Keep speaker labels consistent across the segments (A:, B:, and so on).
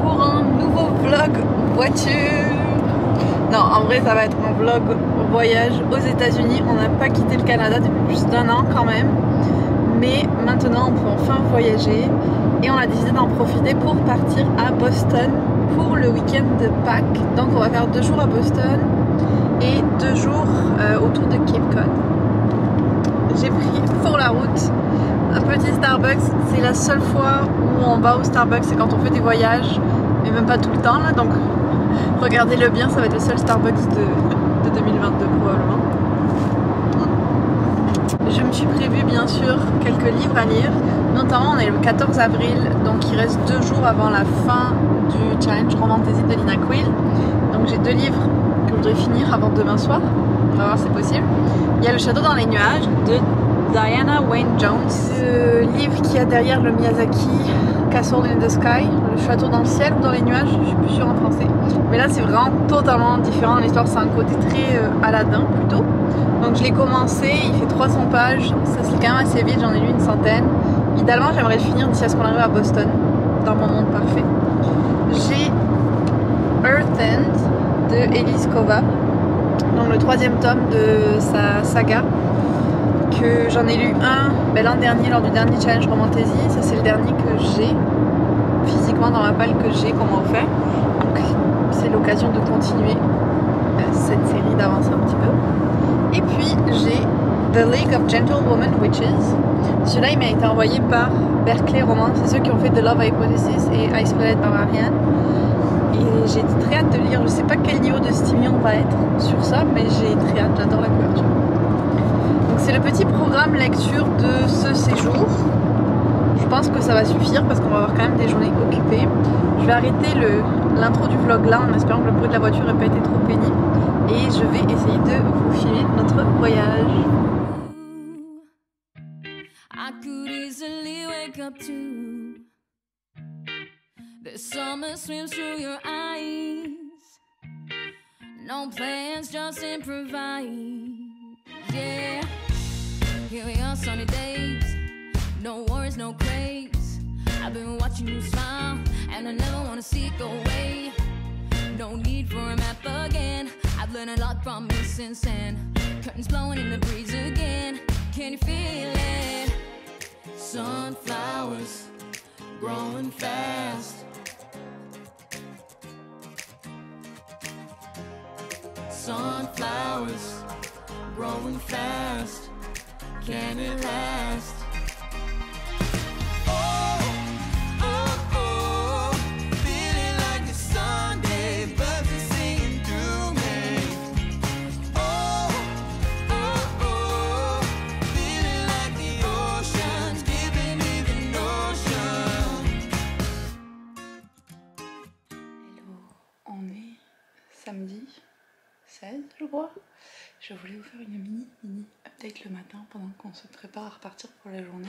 A: pour un nouveau vlog voiture. Non, en vrai ça va être un vlog voyage aux États-Unis. On n'a pas quitté le Canada depuis plus d'1 an quand même. Mais maintenant on peut enfin voyager et on a décidé d'en profiter pour partir à Boston pour le week-end de Pâques. Donc on va faire 2 jours à Boston et 2 jours autour de Cape Cod. J'ai pris pour la route un petit Starbucks. C'est la seule fois où on va au Starbucks, c'est quand on fait des voyages, mais même pas tout le temps là, donc regardez-le bien, ça va être le seul Starbucks de 2022 probablement. Je me suis prévu bien sûr quelques livres à lire, notamment on est le 14 avril, donc il reste 2 jours avant la fin du challenge Romantasy de Lina Quill. Donc j'ai 2 livres que je voudrais finir avant demain soir, on va voir si c'est possible. Il y a Le Château dans les nuages de Diana Wynne Jones, le livre qui a derrière le Miyazaki Castle in the Sky, le château dans le ciel ou dans les nuages, je suis plus sûre en français. Mais là c'est vraiment totalement différent, l'histoire c'est un côté très Aladdin plutôt. Donc je l'ai commencé, il fait 300 pages, ça se lit quand même assez vite, j'en ai lu une centaine. Idéalement j'aimerais le finir d'ici à ce qu'on arrive à Boston, dans mon monde parfait. J'ai Earth End de Elise Kova, donc le 3e tome de sa saga. Que j'en ai lu un l'an dernier lors du dernier challenge Romantasy, ça c'est le dernier que j'ai physiquement dans ma palle que j'ai qu'on m'a offert, donc c'est l'occasion de continuer cette série, d'avancer un petit peu. Et puis j'ai The League of Gentlewoman Witches, celui-là il m'a été envoyé par Berkeley Romance, c'est ceux qui ont fait The Love Hypothesis et Isolated Barbarian, et j'ai très hâte de lire. Je sais pas quel niveau de stimulation on va être sur ça, mais j'ai très hâte, j'adore la couverture. C'est le petit programme lecture de ce séjour. Je pense que ça va suffire parce qu'on va avoir quand même des journées occupées. Je vais arrêter l'intro du vlog là en espérant que le bruit de la voiture n'ait pas été trop pénible. Et je vais essayer de vous filmer notre voyage. I could easily wake up to the summer swims through your eyes. No plans, just improvise. Yeah. Here we are, sunny days, no worries, no craze. I've been watching you smile, and I never wanna see it go away. No need for a map again, I've learned a lot from you since then. Curtains blowing in the breeze again, can you feel it? Sunflowers, growing fast. Sunflowers, growing fast. Can it last? Oh, oh, oh, feeling like a Sunday, birds are singing through me. Oh, oh, oh, feeling like the ocean's giving me the notion. Hello, on est samedi 16 je crois. Je voulais vous faire une mini update le matin pendant qu'on se prépare à repartir pour la journée.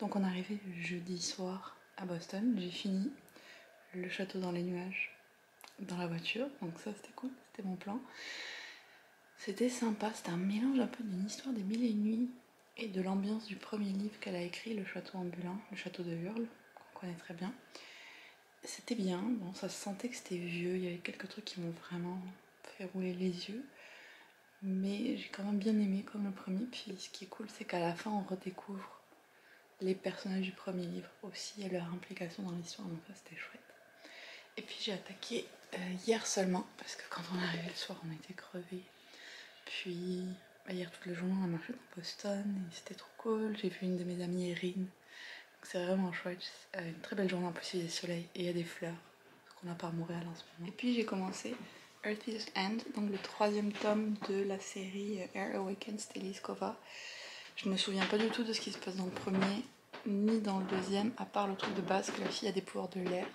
A: Donc on est arrivé jeudi soir à Boston, j'ai fini Le Château dans les nuages dans la voiture, donc ça c'était cool, c'était mon plan. C'était sympa, c'était un mélange un peu d'une histoire des 1001 nuits et de l'ambiance du premier livre qu'elle a écrit, Le Château ambulant, Le Château de Hurle, qu'on connaît très bien. C'était bien, bon ça se sentait que c'était vieux, il y avait quelques trucs qui m'ont vraiment fait rouler les yeux. Mais j'ai quand même bien aimé comme le premier, puis ce qui est cool c'est qu'à la fin on redécouvre les personnages du premier livre aussi et leur implication dans l'histoire, donc ça c'était chouette. Et puis j'ai attaqué hier seulement, parce que quand on est arrivé le soir on était crevés. Puis hier toute la journée on a marché dans Boston et c'était trop cool, j'ai vu une de mes amies Erin, donc c'est vraiment chouette, une très belle journée en plus, il y a du soleil et il y a des fleurs, ce qu'on n'a pas à Montréal en ce moment. Et puis j'ai commencé Earth's End, donc le 3e tome de la série Air Awakens d'Elise Kova. Je me souviens pas du tout de ce qui se passe dans le premier, ni dans le deuxième, à part le truc de base que la fille a des pouvoirs de l'air,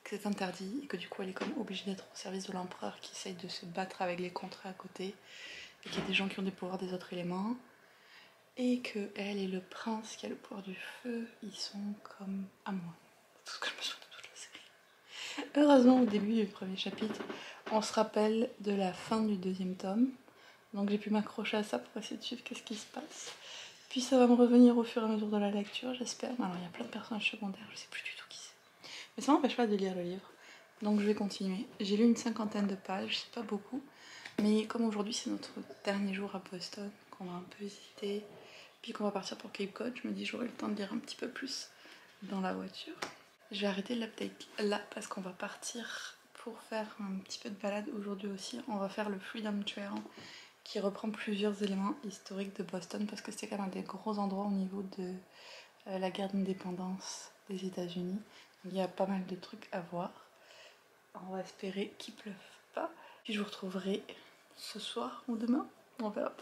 A: que c'est interdit, et que du coup elle est comme obligée d'être au service de l'empereur qui essaye de se battre avec les contrées à côté, et qu'il y a des gens qui ont des pouvoirs des autres éléments, et que elle et le prince qui a le pouvoir du feu, ils sont comme amoureux. C'est tout ce que je me souviens de toute la série. Heureusement au début du premier chapitre, on se rappelle de la fin du 2e tome, donc j'ai pu m'accrocher à ça pour essayer de suivre qu'est-ce qui se passe. Puis ça va me revenir au fur et à mesure de la lecture, j'espère. Alors il y a plein de personnages secondaires, je sais plus du tout qui c'est. Mais ça m'empêche pas de lire le livre. Donc je vais continuer. J'ai lu une 50aine de pages, c'est pas beaucoup. Mais comme aujourd'hui c'est notre dernier jour à Boston, qu'on a un peu hésité, puis qu'on va partir pour Cape Cod, je me dis j'aurai le temps de lire un petit peu plus dans la voiture. Je vais arrêter l'update là parce qu'on va partir pour faire un petit peu de balade aujourd'hui aussi. On va faire le Freedom Trail qui reprend plusieurs éléments historiques de Boston parce que c'est quand même un des gros endroits au niveau de la guerre d'indépendance des États-Unis. Il y a pas mal de trucs à voir. On va espérer qu'il pleuve pas. Puis je vous retrouverai ce soir ou demain. On verra.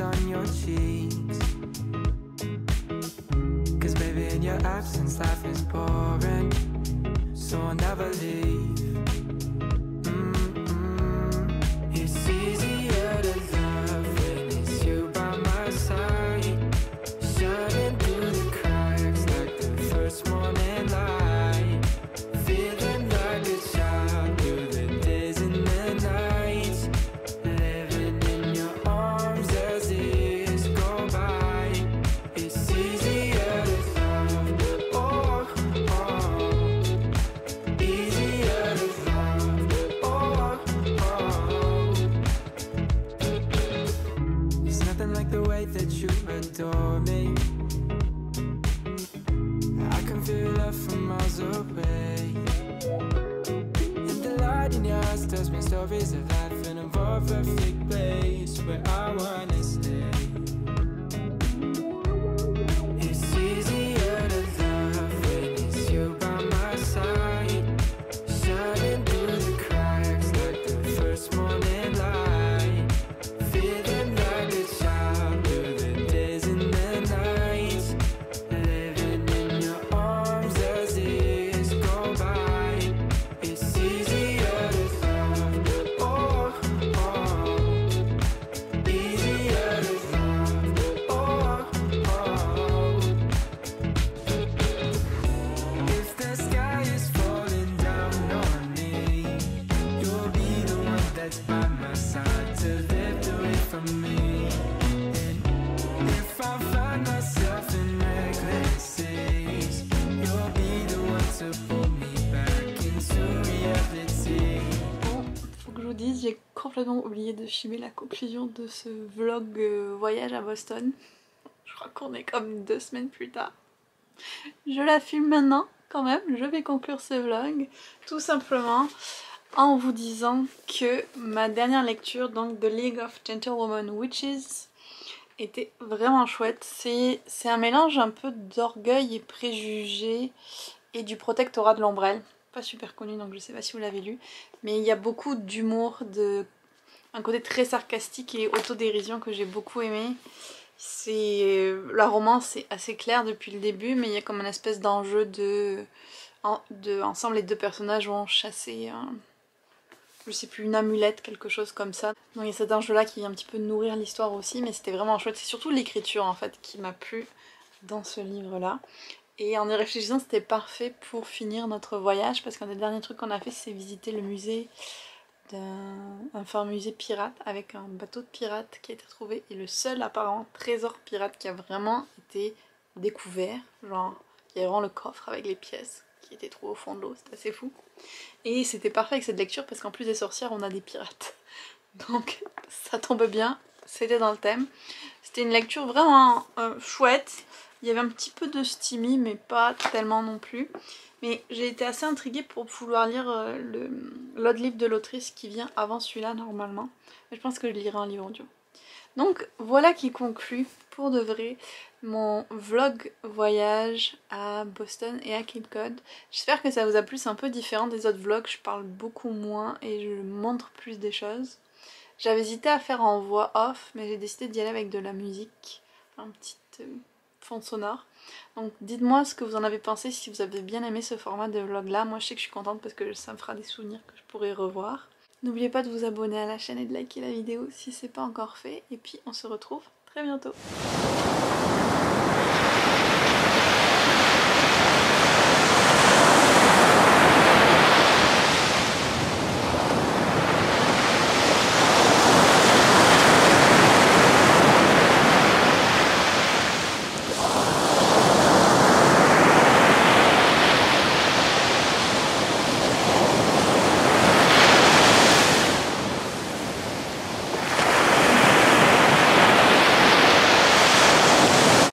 B: On your cheeks, 'cause baby in your absence life is boring, so I'll never leave. It's easier to love when it's you by my side, shining through the cracks like the first morning light, feeling like a child through the days and the nights, living in your arms as years go by. It's easier to love, oh, oh, easier to love, oh, oh. There's nothing like the way that you adore me. I can feel love from miles away, and the light in your eyes tells me stories of life in a more perfect place where I wanna stay. It's easier to love when it's you by my side, shining through the cracks like the first morning light, feeling like a child through the days and the nights, living in your arms as years go by. It's easier to love, oh, oh, easier to love, oh, oh. If the sky is falling down on me, you'll be the one that's by my side to lift away from me. And if I find myself in reckless seas, you'll be the one to pull me back into reality.
A: Bon, faut que je vous dise, j'ai complètement oublié de filmer la conclusion de ce vlog voyage à Boston. Je crois qu'on est comme 2 semaines plus tard. Je la filme maintenant quand même, je vais conclure ce vlog tout simplement en vous disant que ma dernière lecture, donc The League of Gentlewoman Witches, était vraiment chouette. C'est un mélange un peu d'orgueil et préjugés et du protectorat de l'ombrelle. Pas super connu donc je sais pas si vous l'avez lu, mais il y a beaucoup d'humour, un côté très sarcastique et autodérision que j'ai beaucoup aimé. La romance est assez claire depuis le début, mais il y a comme une espèce d'enjeu ensemble les deux personnages vont chasser je sais plus, une amulette, quelque chose comme ça. Donc il y a cet enjeu là qui vient un petit peu nourrir l'histoire aussi, mais c'était vraiment chouette. C'est surtout l'écriture en fait qui m'a plu dans ce livre là. Et en y réfléchissant, c'était parfait pour finir notre voyage, parce qu'un des derniers trucs qu'on a fait, c'est visiter le musée un musée pirate avec un bateau de pirate qui a été trouvé, et le seul apparent trésor pirate qui a vraiment été découvert, genre il y a vraiment le coffre avec les pièces qui étaient trouvées au fond de l'eau, c'était assez fou. Et c'était parfait avec cette lecture parce qu'en plus des sorcières on a des pirates, donc ça tombe bien, c'était dans le thème. C'était une lecture vraiment chouette, il y avait un petit peu de steamy mais pas tellement non plus. Mais j'ai été assez intriguée pour vouloir lire l'autre livre de l'autrice qui vient avant celui-là normalement. Mais je pense que je lirai un livre audio.
C: Donc voilà qui conclut pour de vrai mon vlog voyage à Boston et à Cape Cod. J'espère que ça vous a plu, c'est un peu différent des autres vlogs, je parle beaucoup moins et je montre plus des choses. J'avais hésité à faire en voix off, mais j'ai décidé d'y aller avec de la musique, un petit fond sonore. Donc dites-moi ce que vous en avez pensé, si vous avez bien aimé ce format de vlog là. Moi je sais que je suis contente parce que ça me fera des souvenirs que je pourrai revoir. N'oubliez pas de vous abonner à la chaîne et de liker la vidéo si c'est pas encore fait. Et puis on se retrouve très bientôt.